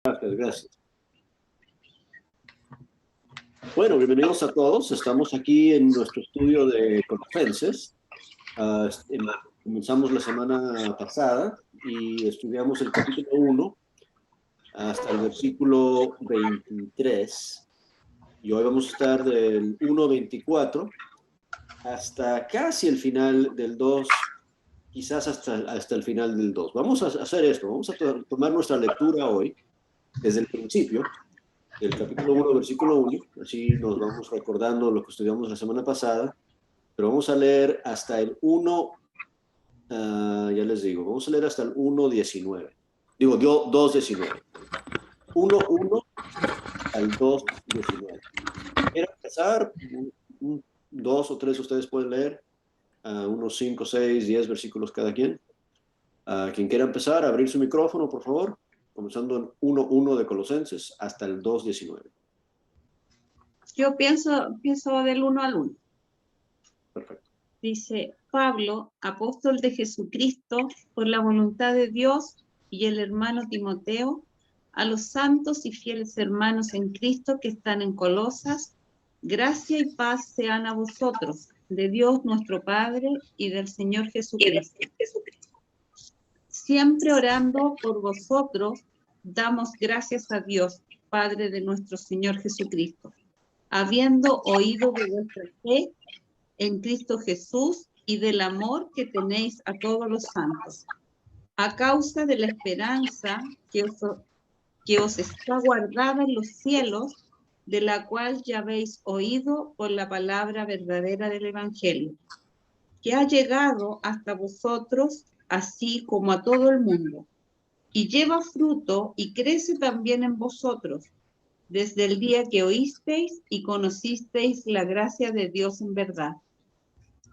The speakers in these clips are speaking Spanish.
Gracias, gracias. Bueno, bienvenidos a todos. Estamos aquí en nuestro estudio de Colosenses. Comenzamos la semana pasada y estudiamos el capítulo 1 hasta el versículo 23. Y hoy vamos a estar del 1:24 hasta casi el final del 2, quizás hasta el final del 2. Vamos a hacer esto, vamos a tomar nuestra lectura hoy desde el principio del capítulo 1, versículo 1, así nos vamos recordando lo que estudiamos la semana pasada, pero vamos a leer hasta el 1, ya les digo, vamos a leer hasta el 1:19. Digo, 2:19. 1:1 al 2:19. ¿Quieren empezar? Dos o tres ustedes pueden leer, unos 5, 6, 10 versículos cada quien. Quien quiera empezar, abrir su micrófono, por favor, comenzando en 1:1 de Colosenses hasta el 2:19. Yo pienso del 1 al 1. Perfecto. Dice, Pablo, apóstol de Jesucristo, por la voluntad de Dios, y el hermano Timoteo, a los santos y fieles hermanos en Cristo que están en Colosas, gracia y paz sean a vosotros, de Dios nuestro Padre y del Señor Jesucristo. Siempre orando por vosotros, damos gracias a Dios, Padre de nuestro Señor Jesucristo, habiendo oído de vuestra fe en Cristo Jesús y del amor que tenéis a todos los santos, a causa de la esperanza que os está guardada en los cielos, de la cual ya habéis oído por la palabra verdadera del Evangelio, que ha llegado hasta vosotros, así como a todo el mundo, y lleva fruto y crece también en vosotros, desde el día que oísteis y conocisteis la gracia de Dios en verdad,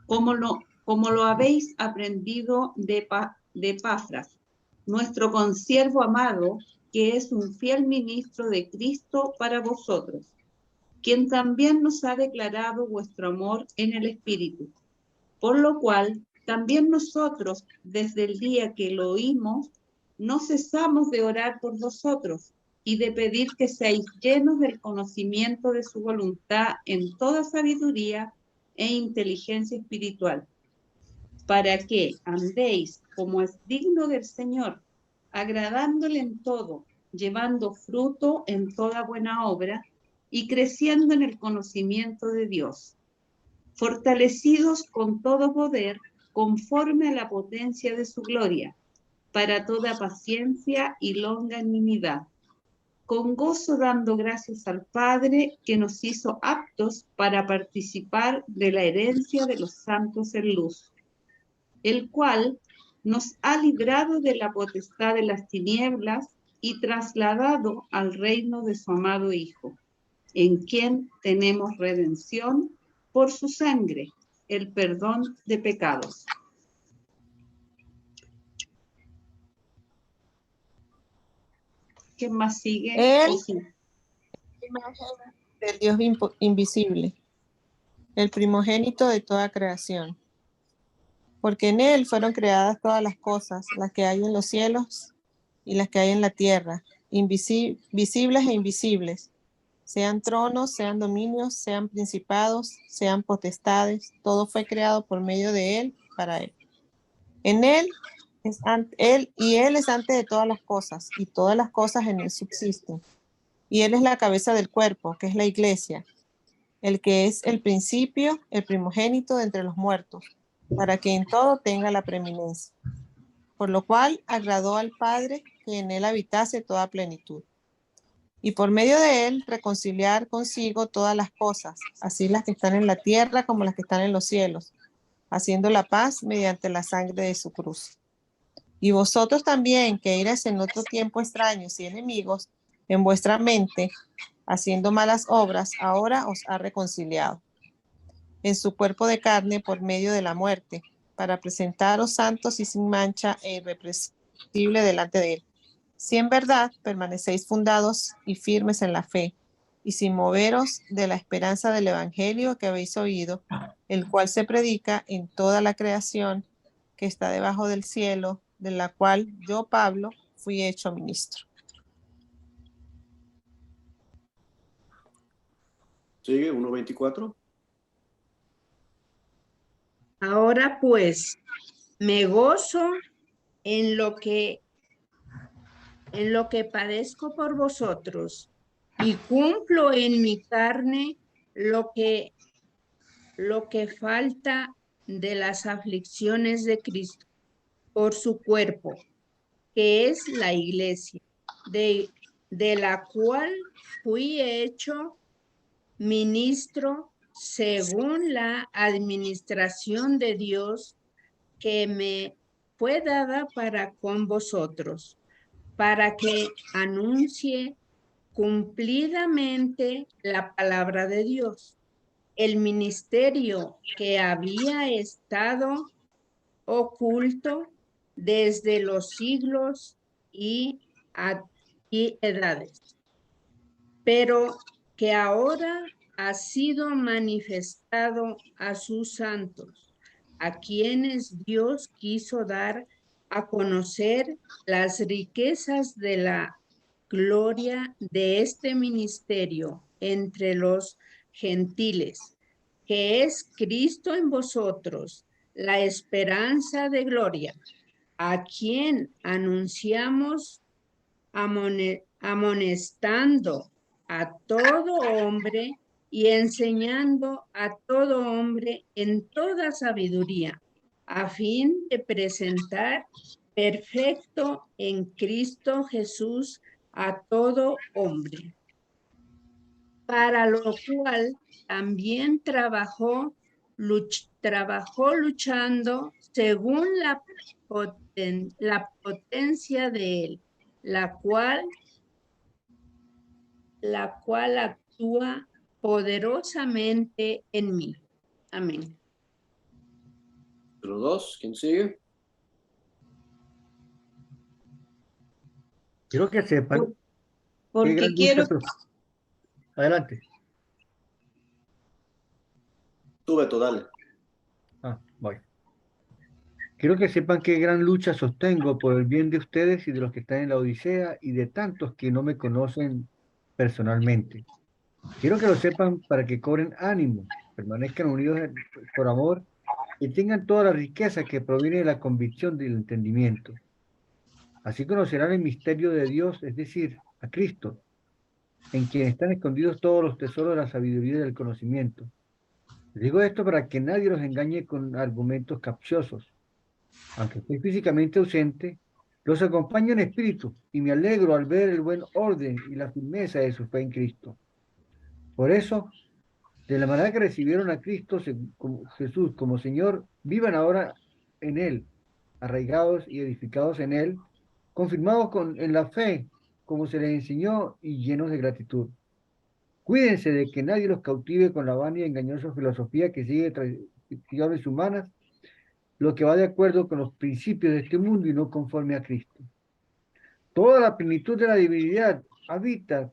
como lo habéis aprendido de Epafras, nuestro consiervo amado, que es un fiel ministro de Cristo para vosotros, quien también nos ha declarado vuestro amor en el Espíritu, por lo cual también nosotros, desde el día que lo oímos, no cesamos de orar por vosotros y de pedir que seáis llenos del conocimiento de su voluntad en toda sabiduría e inteligencia espiritual, para que andéis como es digno del Señor, agradándole en todo, llevando fruto en toda buena obra y creciendo en el conocimiento de Dios, fortalecidos con todo poder conforme a la potencia de su gloria, para toda paciencia y longanimidad, con gozo dando gracias al Padre que nos hizo aptos para participar de la herencia de los santos en luz, el cual nos ha librado de la potestad de las tinieblas y trasladado al reino de su amado Hijo, en quien tenemos redención por su sangre, el perdón de pecados. ¿Qué más sigue? Él, ¿O sí? imagen del Dios invisible, el primogénito de toda creación. Porque en él fueron creadas todas las cosas, las que hay en los cielos y las que hay en la tierra, visibles e invisibles, sean tronos, sean dominios, sean principados, sean potestades, todo fue creado por medio de él, para él. En él él es antes de todas las cosas, y todas las cosas en él subsisten. Y él es la cabeza del cuerpo, que es la iglesia, el que es el principio, el primogénito de entre los muertos, para que en todo tenga la preeminencia. Por lo cual agradó al Padre que en él habitase toda plenitud. Y por medio de él reconciliar consigo todas las cosas, así las que están en la tierra como las que están en los cielos, haciendo la paz mediante la sangre de su cruz. Y vosotros también, que erais en otro tiempo extraños y enemigos en vuestra mente, haciendo malas obras, ahora os ha reconciliado en su cuerpo de carne por medio de la muerte, para presentaros santos y sin mancha e irreprensible delante de él. Si en verdad permanecéis fundados y firmes en la fe, y sin moveros de la esperanza del evangelio que habéis oído, el cual se predica en toda la creación que está debajo del cielo, de la cual yo, Pablo, fui hecho ministro. Sigue, 1:24. Ahora pues, me gozo en lo que padezco por vosotros y cumplo en mi carne lo que falta de las aflicciones de Cristo por su cuerpo, que es la iglesia, de la cual fui hecho ministro según la administración de Dios que me fue dada para con vosotros, para que anuncie cumplidamente la palabra de Dios, el ministerio que había estado oculto desde los siglos y edades, pero que ahora ha sido manifestado a sus santos, a quienes Dios quiso dar a conocer las riquezas de la gloria de este ministerio entre los gentiles, que es Cristo en vosotros, la esperanza de gloria, a quien anunciamos amonestando a todo hombre y enseñando a todo hombre en toda sabiduría, a fin de presentar perfecto en Cristo Jesús a todo hombre. Para lo cual también trabajó luchando según la potencia de él, la cual actúa poderosamente en mí. Amén. Número 2, ¿quién sigue? Quiero que sepan qué Porque gran quiero, lucha. Adelante. Tú, Beto, dale. Voy. Quiero que sepan qué gran lucha sostengo por el bien de ustedes y de los que están en la Odisea y de tantos que no me conocen personalmente. Quiero que lo sepan para que cobren ánimo, permanezcan unidos por amor y tengan toda la riqueza que proviene de la convicción del entendimiento. Así conocerán el misterio de Dios, es decir, a Cristo, en quien están escondidos todos los tesoros de la sabiduría y del conocimiento. Les digo esto para que nadie los engañe con argumentos capciosos. Aunque estoy físicamente ausente, los acompaño en espíritu y me alegro al ver el buen orden y la firmeza de su fe en Cristo. Por eso, de la manera que recibieron a Cristo como Jesús como Señor, vivan ahora en Él, arraigados y edificados en Él, confirmados en la fe, como se les enseñó, y llenos de gratitud. Cuídense de que nadie los cautive con la vana y engañosa filosofía que sigue tradiciones humanas, lo que va de acuerdo con los principios de este mundo y no conforme a Cristo. Toda la plenitud de la divinidad habita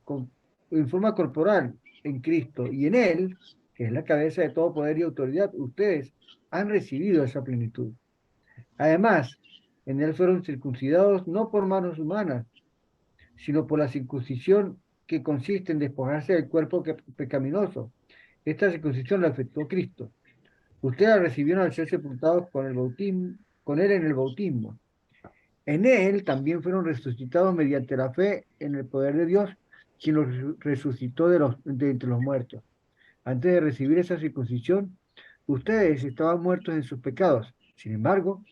en forma corporal en Cristo y en Él, que es la cabeza de todo poder y autoridad, ustedes han recibido esa plenitud. Además, en Él fueron circuncidados no por manos humanas, sino por la circuncisión que consiste en despojarse del cuerpo pecaminoso. Esta circuncisión la efectuó Cristo. Ustedes la recibieron al ser sepultados con Él en el bautismo. En Él también fueron resucitados mediante la fe en el poder de Dios, quien los resucitó de entre los muertos. Antes de recibir esa circuncisión, ustedes estaban muertos en sus pecados. Sin embargo,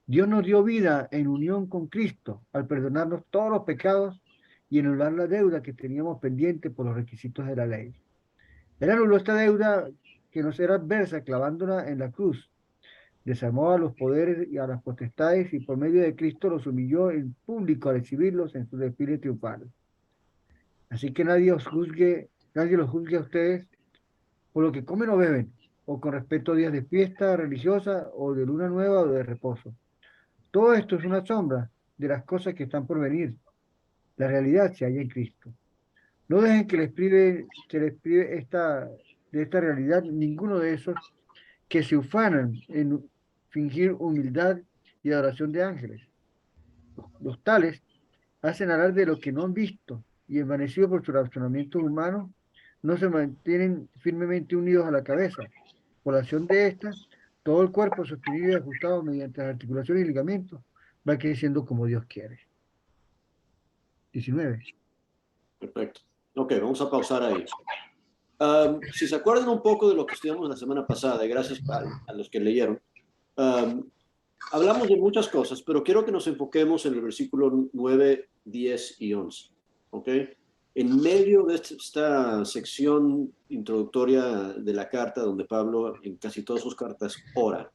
Dios nos dio vida en unión con Cristo al perdonarnos todos los pecados y anular la deuda que teníamos pendiente por los requisitos de la ley. Él anuló esta deuda que nos era adversa clavándola en la cruz. Desarmó a los poderes y a las potestades y por medio de Cristo los humilló en público al exhibirlos en su desfile triunfal. Así que nadie los juzgue a ustedes por lo que comen o beben, o con respecto a días de fiesta religiosa, o de luna nueva o de reposo. Todo esto es una sombra de las cosas que están por venir. La realidad se halla en Cristo. No dejen que les prive de esta realidad ninguno de esos que se ufanan en fingir humildad y adoración de ángeles. Los tales hacen hablar de lo que no han visto y envanecidos por su razonamiento humano, no se mantienen firmemente unidos a la cabeza. Por la acción de esta, todo el cuerpo sostenido y ajustado mediante las articulaciones y ligamentos va creciendo como Dios quiere. 19. Perfecto. Ok, vamos a pausar ahí. Si se acuerdan un poco de lo que estudiamos la semana pasada, y gracias a los que leyeron, hablamos de muchas cosas, pero quiero que nos enfoquemos en el versículo 9, 10 y 11. ¿Ok? En medio de esta sección introductoria de la carta, donde Pablo en casi todas sus cartas ora,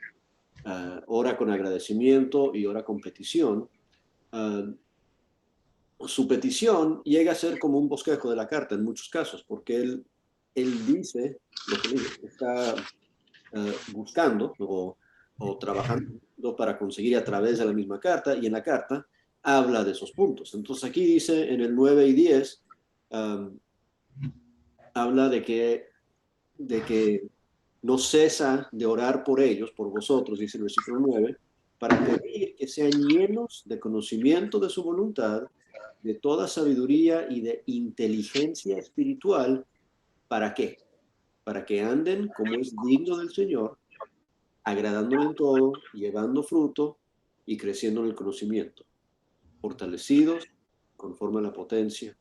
ora con agradecimiento y ora con petición, su petición llega a ser como un bosquejo de la carta en muchos casos, porque él dice lo que está buscando o trabajando para conseguir a través de la misma carta, y en la carta habla de esos puntos. Entonces aquí dice en el 9 y 10, habla de que no cesa de orar por ellos, por vosotros, dice el versículo 9, para pedir que sean llenos de conocimiento de su voluntad, de toda sabiduría y de inteligencia espiritual. ¿Para qué? Para que anden como es digno del Señor, agradándole en todo, llevando fruto y creciendo en el conocimiento, fortalecidos conforme a la potencia.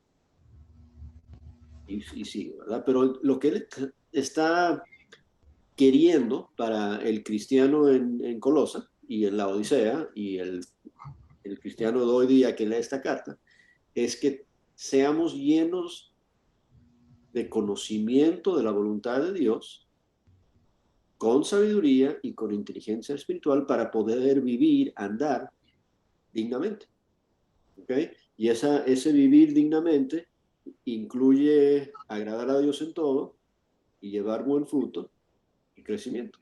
Y sigue, ¿verdad? Pero lo que él está queriendo para el cristiano en Colosa y en la Odisea y el cristiano de hoy día que lee esta carta, es que seamos llenos de conocimiento de la voluntad de Dios, con sabiduría y con inteligencia espiritual para poder vivir, andar dignamente. ¿Ok? Y ese vivir dignamente incluye agradar a Dios en todo y llevar buen fruto y crecimiento.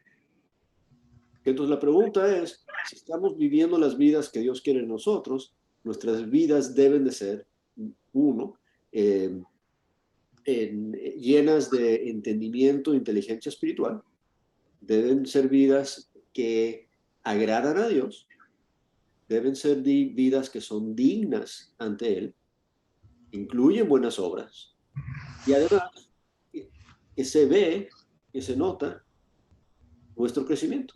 Entonces la pregunta es, si estamos viviendo las vidas que Dios quiere en nosotros, nuestras vidas deben de ser, uno, llenas de entendimiento e inteligencia espiritual, deben ser vidas que agradan a Dios, deben ser vidas que son dignas ante Él, incluyen buenas obras, y además que se ve, que se nota nuestro crecimiento.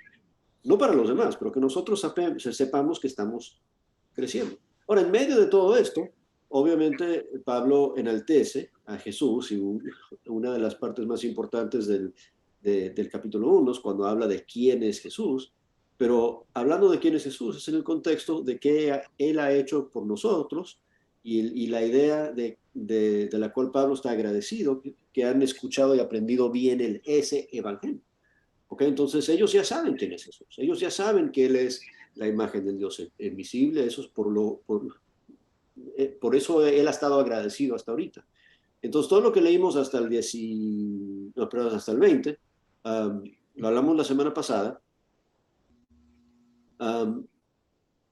No para los demás, pero que nosotros sepamos que estamos creciendo. Ahora, en medio de todo esto, obviamente Pablo enaltece a Jesús, y una de las partes más importantes del capítulo 1 es cuando habla de quién es Jesús, pero hablando de quién es Jesús es en el contexto de qué Él ha hecho por nosotros, y la idea de la cual Pablo está agradecido, que han escuchado y aprendido bien ese evangelio. ¿Okay? Entonces ellos ya saben quién es Jesús, ellos ya saben que Él es la imagen del Dios invisible, eso es por eso Él ha estado agradecido hasta ahorita. Entonces todo lo que leímos hasta el 20, lo hablamos la semana pasada,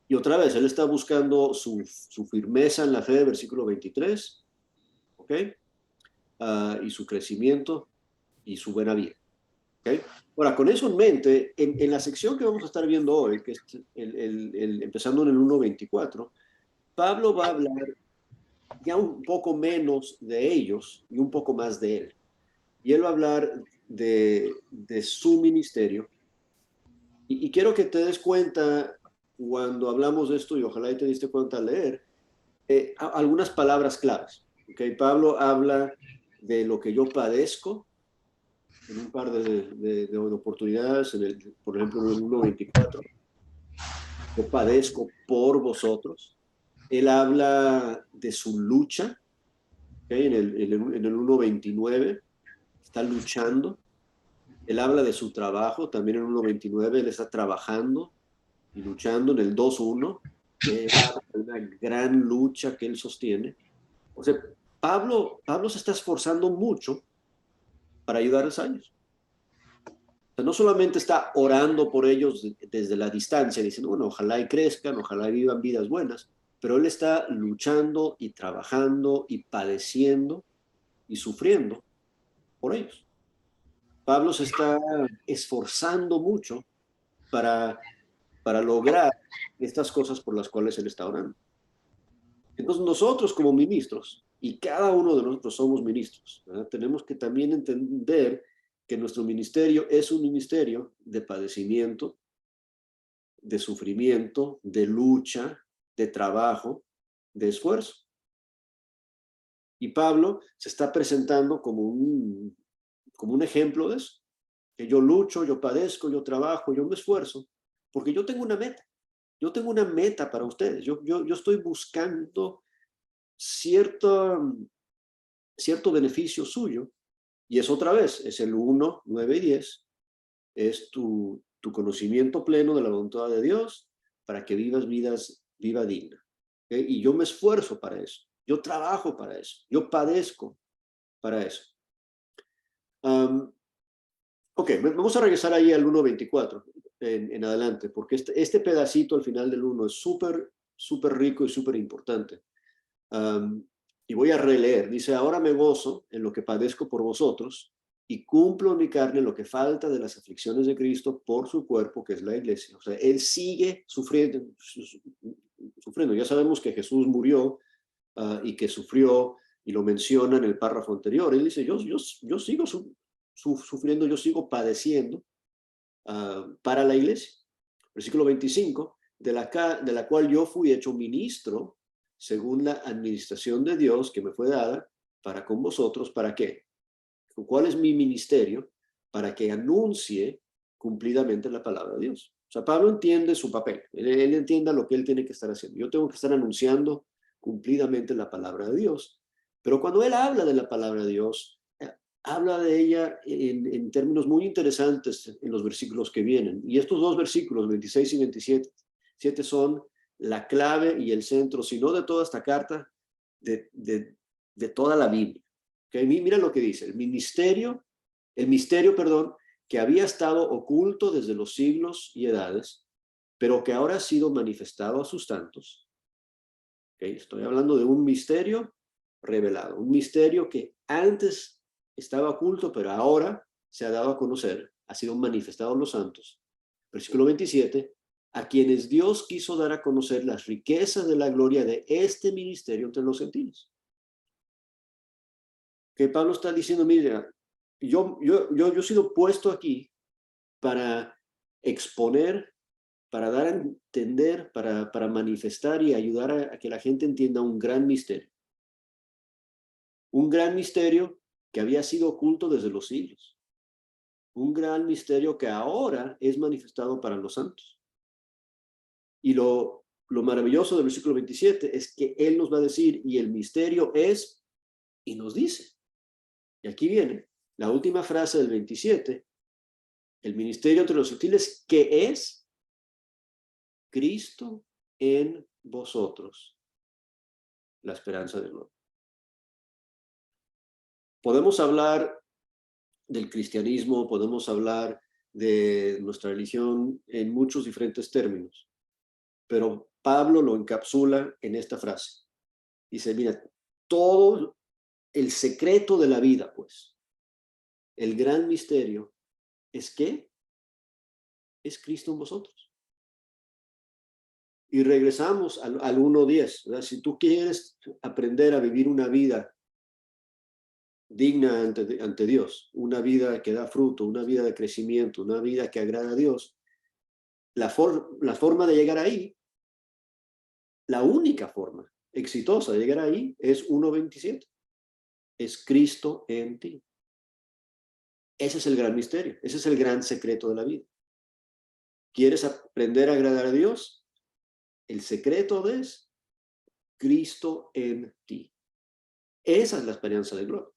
y otra vez, Él está buscando su firmeza en la fe, versículo 23, ¿ok? Y su crecimiento y su buena vida. ¿Okay? Ahora, con eso en mente, en la sección que vamos a estar viendo hoy, que es empezando en el 1.24, Pablo va a hablar ya un poco menos de ellos y un poco más de él. Y él va a hablar de su ministerio. Y quiero que te des cuenta cuando hablamos de esto, y ojalá y te diste cuenta al leer, algunas palabras claves. ¿Okay? Pablo habla de lo que yo padezco en un par de oportunidades, por ejemplo en el 1.24, yo padezco por vosotros. Él habla de su lucha, ¿okay? en el 1.29 está luchando. Él habla de su trabajo, también en el 1.29 él está trabajando y luchando. En el 2.1 él habla de una gran lucha que él sostiene. O sea, Pablo se está esforzando mucho para ayudar a los años. O sea, no solamente está orando por ellos desde la distancia, diciendo, bueno, ojalá y crezcan, ojalá y vivan vidas buenas, pero él está luchando y trabajando y padeciendo y sufriendo por ellos. Pablo se está esforzando mucho para lograr estas cosas por las cuales él está orando. Entonces nosotros como ministros Y cada uno de nosotros somos ministros, ¿verdad? Tenemos que también entender que nuestro ministerio es un ministerio de padecimiento, de sufrimiento, de lucha, de trabajo, de esfuerzo. Y Pablo se está presentando como un ejemplo de eso. Que yo lucho, yo padezco, yo trabajo, yo me esfuerzo, porque yo tengo una meta. Yo tengo una meta para ustedes. Yo estoy buscando cierto beneficio suyo. Y es otra vez, es el 1, 9 y 10. Es tu conocimiento pleno de la voluntad de Dios para que vivas vida digna. ¿Okay? Y yo me esfuerzo para eso. Yo trabajo para eso. Yo padezco para eso. Ok, vamos a regresar ahí al 1.24 en adelante, porque este pedacito al final del 1 es súper rico y súper importante. Y voy a releer. Dice, ahora me gozo en lo que padezco por vosotros y cumplo en mi carne lo que falta de las aflicciones de Cristo por su cuerpo, que es la iglesia. O sea, él sigue sufriendo. Ya sabemos que Jesús murió y que sufrió, y lo menciona en el párrafo anterior. Él dice, yo sigo sufriendo, yo sigo padeciendo para la iglesia. Versículo 25, de la cual yo fui hecho ministro según la administración de Dios que me fue dada para con vosotros. ¿Para qué? ¿Cuál es mi ministerio? Para que anuncie cumplidamente la palabra de Dios. O sea, Pablo entiende su papel. Él entiende lo que él tiene que estar haciendo. Yo tengo que estar anunciando cumplidamente la palabra de Dios. Pero cuando él habla de la palabra de Dios, habla de ella en términos muy interesantes en los versículos que vienen. Y estos dos versículos, 26 y 27, son la clave y el centro, si no de toda esta carta, de toda la Biblia. ¿Okay? Mira lo que dice, el misterio, que había estado oculto desde los siglos y edades, pero que ahora ha sido manifestado a sus santos. ¿Okay? Estoy hablando de un misterio revelado, un misterio que antes estaba oculto, pero ahora se ha dado a conocer, ha sido manifestado a los santos. Versículo 27, a quienes Dios quiso dar a conocer las riquezas de la gloria de este ministerio entre los gentiles. Que Pablo está diciendo, mira, yo he sido puesto aquí para exponer, para dar a entender, para manifestar y ayudar a que la gente entienda un gran misterio. Un gran misterio que había sido oculto desde los siglos. Un gran misterio que ahora es manifestado para los santos. Y lo maravilloso del versículo 27 es que él nos va a decir, y el misterio es, y nos dice. Y aquí viene la última frase del 27, el ministerio entre los gentiles, que es Cristo en vosotros, la esperanza de gloria. Podemos hablar del cristianismo, podemos hablar de nuestra religión en muchos diferentes términos, pero Pablo lo encapsula en esta frase. Dice, mira, todo el secreto de la vida, pues, el gran misterio es que es Cristo en vosotros. Y regresamos al 1.10. Si tú quieres aprender a vivir una vida digna ante Dios, una vida que da fruto, una vida de crecimiento, una vida que agrada a Dios, la forma de llegar ahí, la única forma exitosa de llegar ahí es 1.27. Es Cristo en ti. Ese es el gran misterio, ese es el gran secreto de la vida. ¿Quieres aprender a agradar a Dios? El secreto es Cristo en ti. Esa es la esperanza de gloria.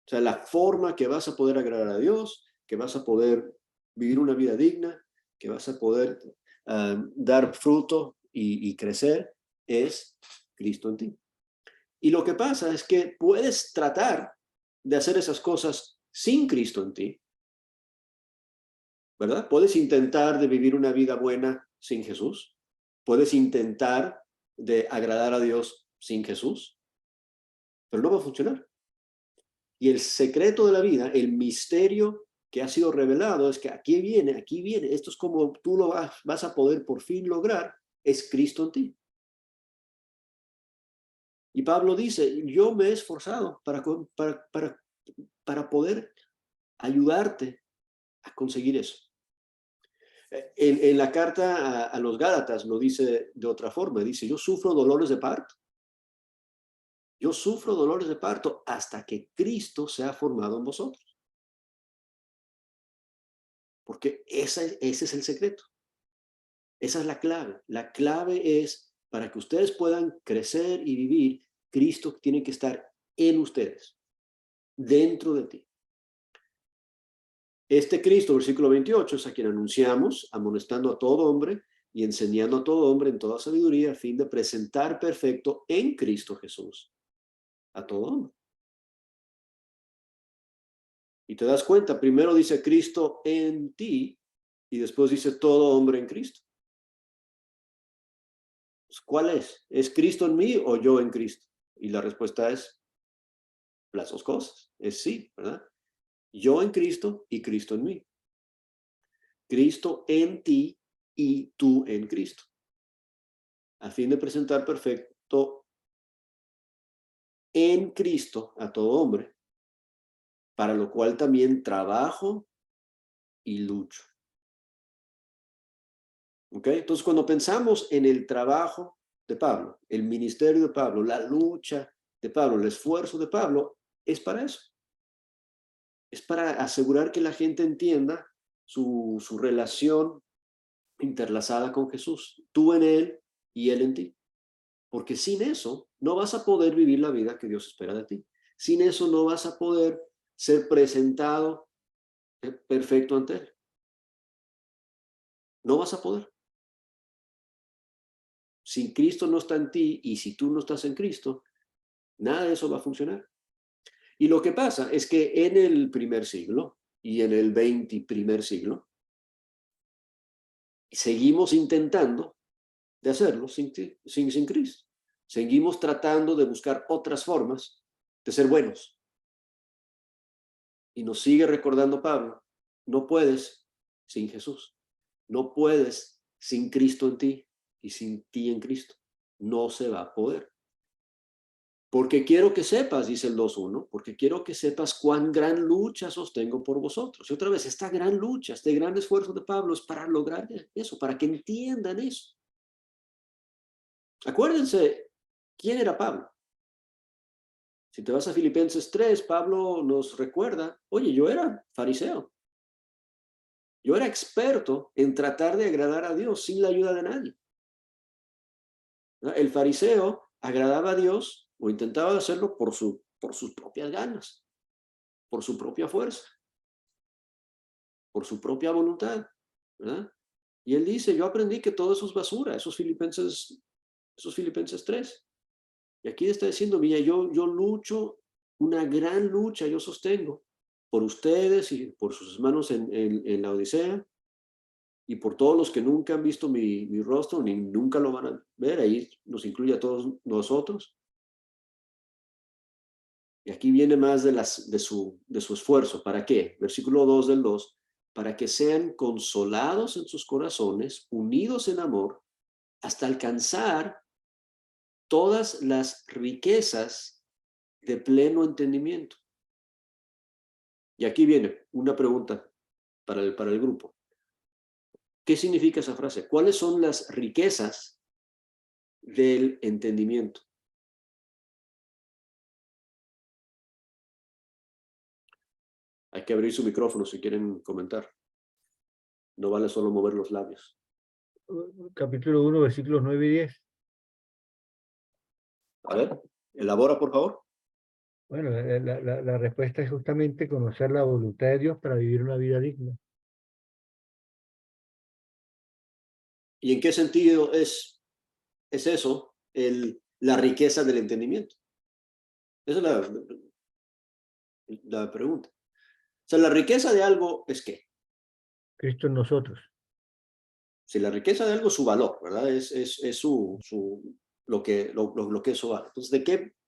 O sea, la forma que vas a poder agradar a Dios, que vas a poder vivir una vida digna, que vas a poder dar fruto y crecer, es Cristo en ti. Y lo que pasa es que puedes tratar de hacer esas cosas sin Cristo en ti, ¿verdad? Puedes intentar de vivir una vida buena sin Jesús. Puedes intentar de agradar a Dios sin Jesús, pero no va a funcionar. Y el secreto de la vida, el misterio que ha sido revelado es que aquí viene, esto es como tú lo vas a poder por fin lograr, es Cristo en ti. Y Pablo dice, yo me he esforzado para poder ayudarte a conseguir eso. En la carta a los Gálatas lo dice de otra forma, dice, yo sufro dolores de parto. Yo sufro dolores de parto hasta que Cristo sea formado en vosotros. Porque ese es el secreto. Esa es la clave. La clave es, para que ustedes puedan crecer y vivir, Cristo tiene que estar en ustedes, dentro de ti. Este Cristo, versículo 28, es a quien anunciamos, amonestando a todo hombre y enseñando a todo hombre en toda sabiduría, a fin de presentar perfecto en Cristo Jesús a todo hombre. Y te das cuenta, primero dice Cristo en ti y después dice todo hombre en Cristo. ¿Cuál es? ¿Es Cristo en mí o yo en Cristo? Y la respuesta es las dos cosas. Es sí, ¿verdad? Yo en Cristo y Cristo en mí. Cristo en ti y tú en Cristo. A fin de presentar perfecto en Cristo a todo hombre, para lo cual también trabajo y lucho. ¿Ok? Entonces, cuando pensamos en el trabajo de Pablo, el ministerio de Pablo, la lucha de Pablo, el esfuerzo de Pablo, es para eso. Es para asegurar que la gente entienda su relación interlazada con Jesús. Tú en Él y Él en ti. Porque sin eso no vas a poder vivir la vida que Dios espera de ti. Sin eso no vas a poder ser presentado perfecto ante Él. No vas a poder. Si Cristo no está en ti y si tú no estás en Cristo, nada de eso va a funcionar. Y lo que pasa es que en el primer siglo y en el 21 siglo, seguimos intentando de hacerlo sin Cristo. Seguimos tratando de buscar otras formas de ser buenos. Y nos sigue recordando Pablo, no puedes sin Jesús. No puedes sin Cristo en ti y sin ti en Cristo. No se va a poder. Porque quiero que sepas, dice el 2.1, porque quiero que sepas cuán gran lucha sostengo por vosotros. Y otra vez, esta gran lucha, este gran esfuerzo de Pablo es para lograr eso, para que entiendan eso. Acuérdense, ¿quién era Pablo? Si te vas a Filipenses 3, Pablo nos recuerda, oye, yo era fariseo. Yo era experto en tratar de agradar a Dios sin la ayuda de nadie. El fariseo agradaba a Dios o intentaba hacerlo por sus propias ganas, por su propia fuerza, por su propia voluntad, ¿verdad? Y él dice, yo aprendí que todo eso es basura, esos Filipenses 3. Y aquí está diciendo, mira, yo lucho, una gran lucha yo sostengo por ustedes y por sus hermanos en la Odisea y por todos los que nunca han visto mi rostro ni nunca lo van a ver, ahí nos incluye a todos nosotros. Y aquí viene más de su esfuerzo. ¿Para qué? Versículo 2 del 2. Para que sean consolados en sus corazones, unidos en amor, hasta alcanzar todas las riquezas de pleno entendimiento. Y aquí viene una pregunta para el grupo. ¿Qué significa esa frase? ¿Cuáles son las riquezas del entendimiento? Hay que abrir su micrófono si quieren comentar. No vale solo mover los labios. Capítulo 1, versículos 9 y 10. A ver, elabora, por favor. Bueno, la respuesta es justamente conocer la voluntad de Dios para vivir una vida digna. ¿Y en qué sentido es eso la riqueza del entendimiento? Esa es la pregunta. O sea, la riqueza de algo es ¿qué? Cristo en nosotros. Si la riqueza de algo es su valor, ¿verdad? Es lo que eso vale. Entonces,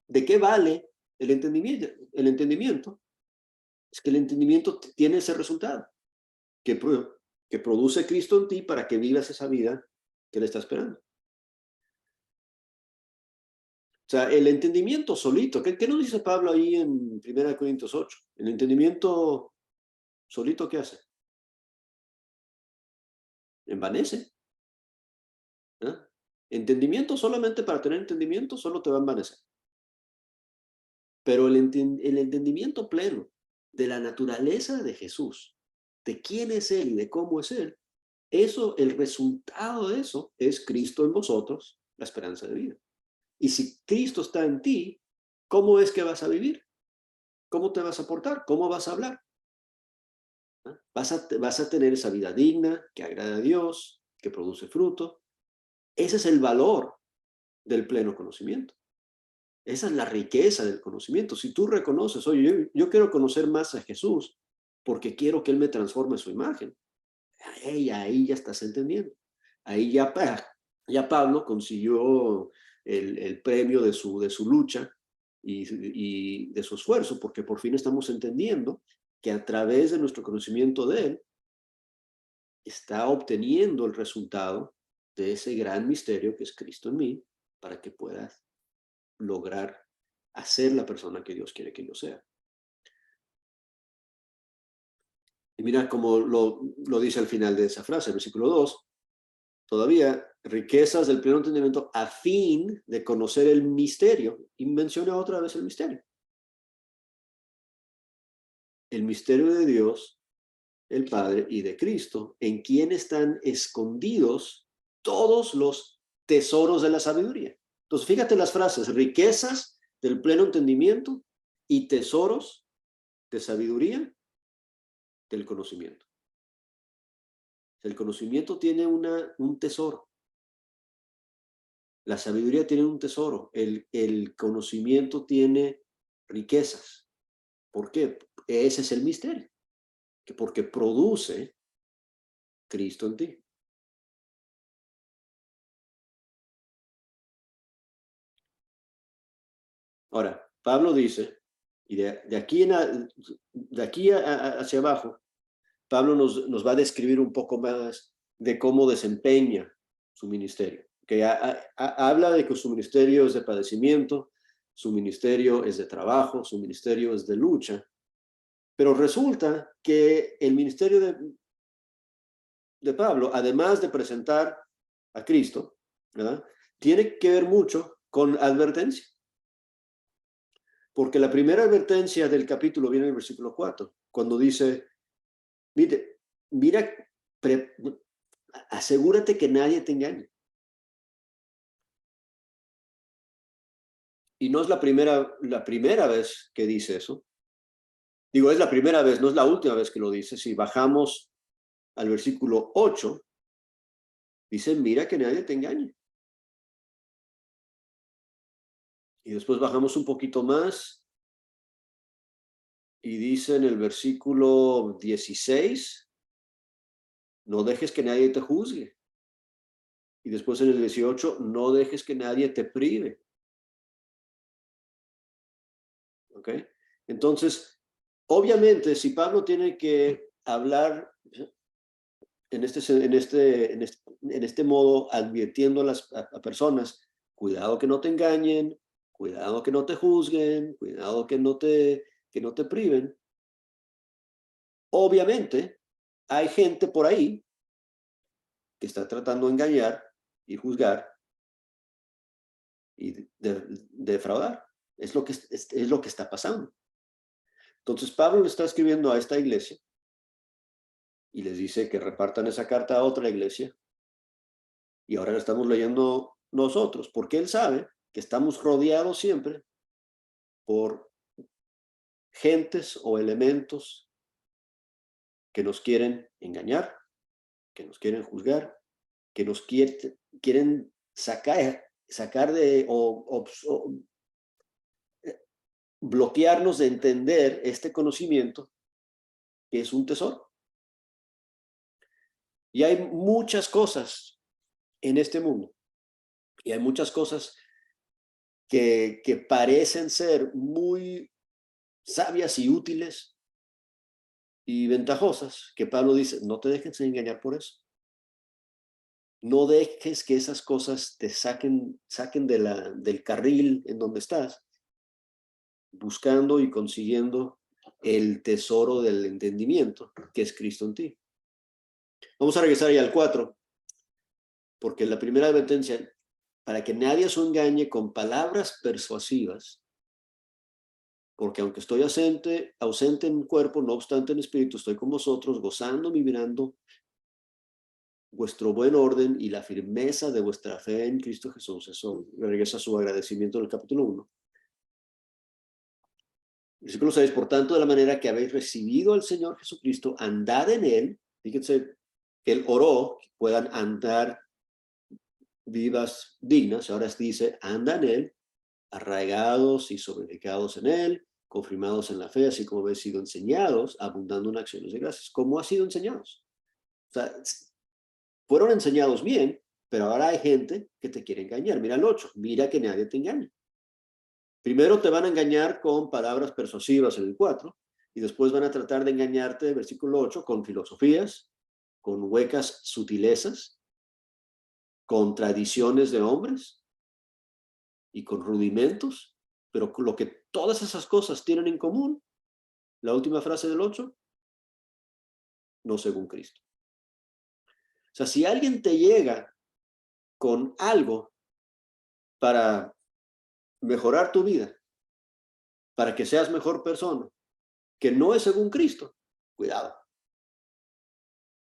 ¿de qué vale el entendimiento? El entendimiento es que el entendimiento tiene ese resultado que produce Cristo en ti para que vivas esa vida que le está esperando. sea, el entendimiento solito, ¿qué nos dice Pablo ahí en 1 Corintios 8? El entendimiento solito, ¿qué hace? Envanece. ¿Eh? Entendimiento solamente para tener entendimiento solo te va a envanecer. Pero el entendimiento pleno de la naturaleza de Jesús, de quién es Él y de cómo es Él, eso, el resultado de eso es Cristo en vosotros, la esperanza de vida. Y si Cristo está en ti, ¿cómo es que vas a vivir? ¿Cómo te vas a portar? ¿Cómo vas a hablar? ¿Eh? Vas a tener esa vida digna, que agrada a Dios, que produce fruto. Ese es el valor del pleno conocimiento. Esa es la riqueza del conocimiento. Si tú reconoces, oye, yo quiero conocer más a Jesús porque quiero que Él me transforme su imagen. Ahí ya estás entendiendo. Ahí ya Pablo consiguió el premio de su lucha y de su esfuerzo, porque por fin estamos entendiendo que a través de nuestro conocimiento de Él está obteniendo el resultado de ese gran misterio que es Cristo en mí, para que puedas lograr hacer la persona que Dios quiere que yo sea. Y mira cómo lo dice al final de esa frase, el versículo 2, todavía riquezas del pleno entendimiento a fin de conocer el misterio, y menciona otra vez el misterio. El misterio de Dios, el Padre y de Cristo, en quien están escondidos todos los tesoros de la sabiduría. Entonces, fíjate las frases, riquezas del pleno entendimiento y tesoros de sabiduría del conocimiento. El conocimiento tiene un tesoro. La sabiduría tiene un tesoro. El conocimiento tiene riquezas. ¿Por qué? Ese es el misterio. Porque produce Cristo en ti. Ahora, Pablo dice, y de aquí hacia abajo, Pablo nos va a describir un poco más de cómo desempeña su ministerio. Que habla de que su ministerio es de padecimiento, su ministerio es de trabajo, su ministerio es de lucha, pero resulta que el ministerio de Pablo, además de presentar a Cristo, ¿verdad?, tiene que ver mucho con advertencia. Porque la primera advertencia del capítulo viene en el versículo 4, cuando dice, mira, asegúrate que nadie te engañe. Y no es la primera vez que dice eso. Digo, es la primera vez, no es la última vez que lo dice. Si bajamos al versículo 8, dice, mira que nadie te engañe. Y después bajamos un poquito más y dice en el versículo 16, no dejes que nadie te juzgue. Y después en el 18, no dejes que nadie te prive. ¿Ok? Entonces, obviamente, si Pablo tiene que hablar en este modo, advirtiendo a personas, cuidado que no te engañen, cuidado que no te juzguen, cuidado que no te priven. Obviamente, hay gente por ahí que está tratando de engañar y juzgar y defraudar. Es lo que está pasando. Entonces, Pablo le está escribiendo a esta iglesia y les dice que repartan esa carta a otra iglesia. Y ahora la estamos leyendo nosotros, porque él sabe que estamos rodeados siempre por gentes o elementos que nos quieren engañar, que nos quieren juzgar, que nos quieren sacar de o bloquearnos de entender este conocimiento que es un tesoro. Y hay muchas cosas en este mundo, y hay muchas cosas que parecen ser muy sabias y útiles y ventajosas, que Pablo dice, no te dejes engañar por eso. No dejes que esas cosas te saquen del carril en donde estás, buscando y consiguiendo el tesoro del entendimiento, que es Cristo en ti. Vamos a regresar ya al 4, porque la primera advertencia, para que nadie os engañe con palabras persuasivas, porque aunque estoy ausente en cuerpo, no obstante en espíritu, estoy con vosotros, gozando y mirando vuestro buen orden y la firmeza de vuestra fe en Cristo Jesús. Eso regresa a su agradecimiento en el capítulo 1. Versículo 6, por tanto, de la manera que habéis recibido al Señor Jesucristo, andad en él. Fíjense que él oró, que puedan andar vidas dignas. Ahora dice, anda en él, arraigados y sobreedificados en él, confirmados en la fe, así como habéis sido enseñados, abundando en acciones de gracias. ¿Cómo ha sido enseñados? O sea, fueron enseñados bien, pero ahora hay gente que te quiere engañar. Mira el 8, mira que nadie te engañe. Primero te van a engañar con palabras persuasivas en el 4, y después van a tratar de engañarte, versículo 8, con filosofías, con huecas sutilezas, con tradiciones de hombres y con rudimentos, pero lo que todas esas cosas tienen en común, la última frase del 8, no según Cristo. O sea, si alguien te llega con algo para mejorar tu vida, para que seas mejor persona, que no es según Cristo, cuidado.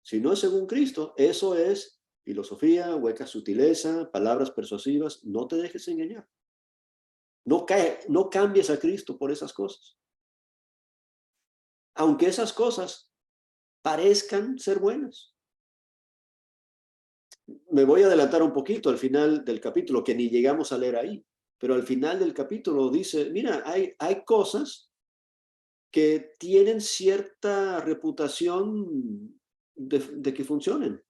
Si no es según Cristo, eso es filosofía, hueca sutileza, palabras persuasivas. No te dejes engañar. No cambies a Cristo por esas cosas. Aunque esas cosas parezcan ser buenas. Me voy a adelantar un poquito al final del capítulo, que ni llegamos a leer ahí. Pero al final del capítulo dice, mira, hay cosas que tienen cierta reputación de que funcionen.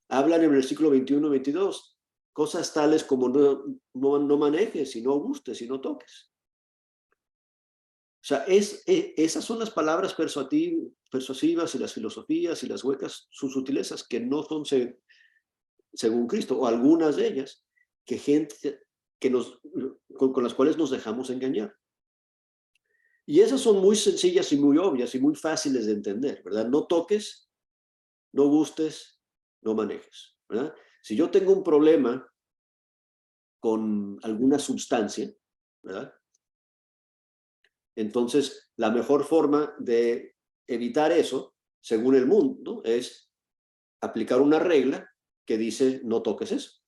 Hablan en el versículo 21 y 22, cosas tales como no manejes y no gustes y no toques. O sea, esas son las palabras persuasivas y las filosofías y las huecas, sus sutilezas, que no son según Cristo, o algunas de ellas, que gente con las cuales nos dejamos engañar. Y esas son muy sencillas y muy obvias y muy fáciles de entender, ¿verdad? No toques, no gustes, no manejes, ¿verdad? Si yo tengo un problema con alguna sustancia, ¿verdad? Entonces, la mejor forma de evitar eso, según el mundo, es aplicar una regla que dice no toques eso.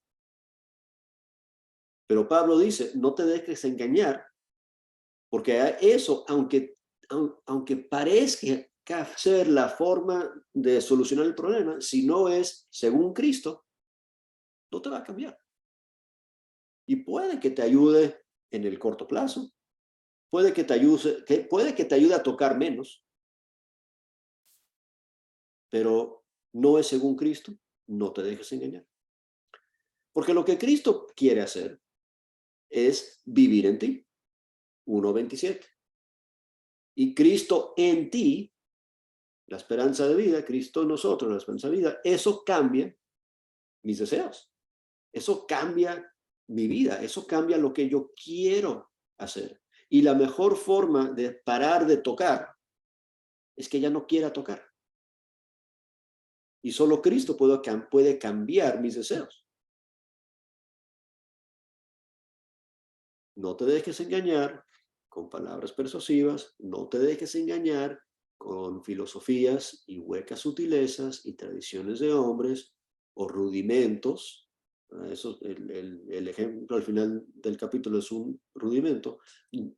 Pero Pablo dice, no te dejes engañar, porque eso, aunque parezca ser la forma de solucionar el problema, si no es según Cristo, no te va a cambiar. Y puede que te ayude en el corto plazo, puede que te ayude a tocar menos, pero no es según Cristo, no te dejes engañar. Porque lo que Cristo quiere hacer es vivir en ti. 1:27. Y Cristo en ti, la esperanza de vida, Cristo en nosotros, la esperanza de vida, eso cambia mis deseos. Eso cambia mi vida, eso cambia lo que yo quiero hacer. Y la mejor forma de parar de tocar es que ya no quiera tocar. Y solo Cristo puede cambiar mis deseos. No te dejes engañar con palabras persuasivas, no te dejes engañar con filosofías y huecas sutilezas y tradiciones de hombres o rudimentos. Eso, el ejemplo al final del capítulo es un rudimento.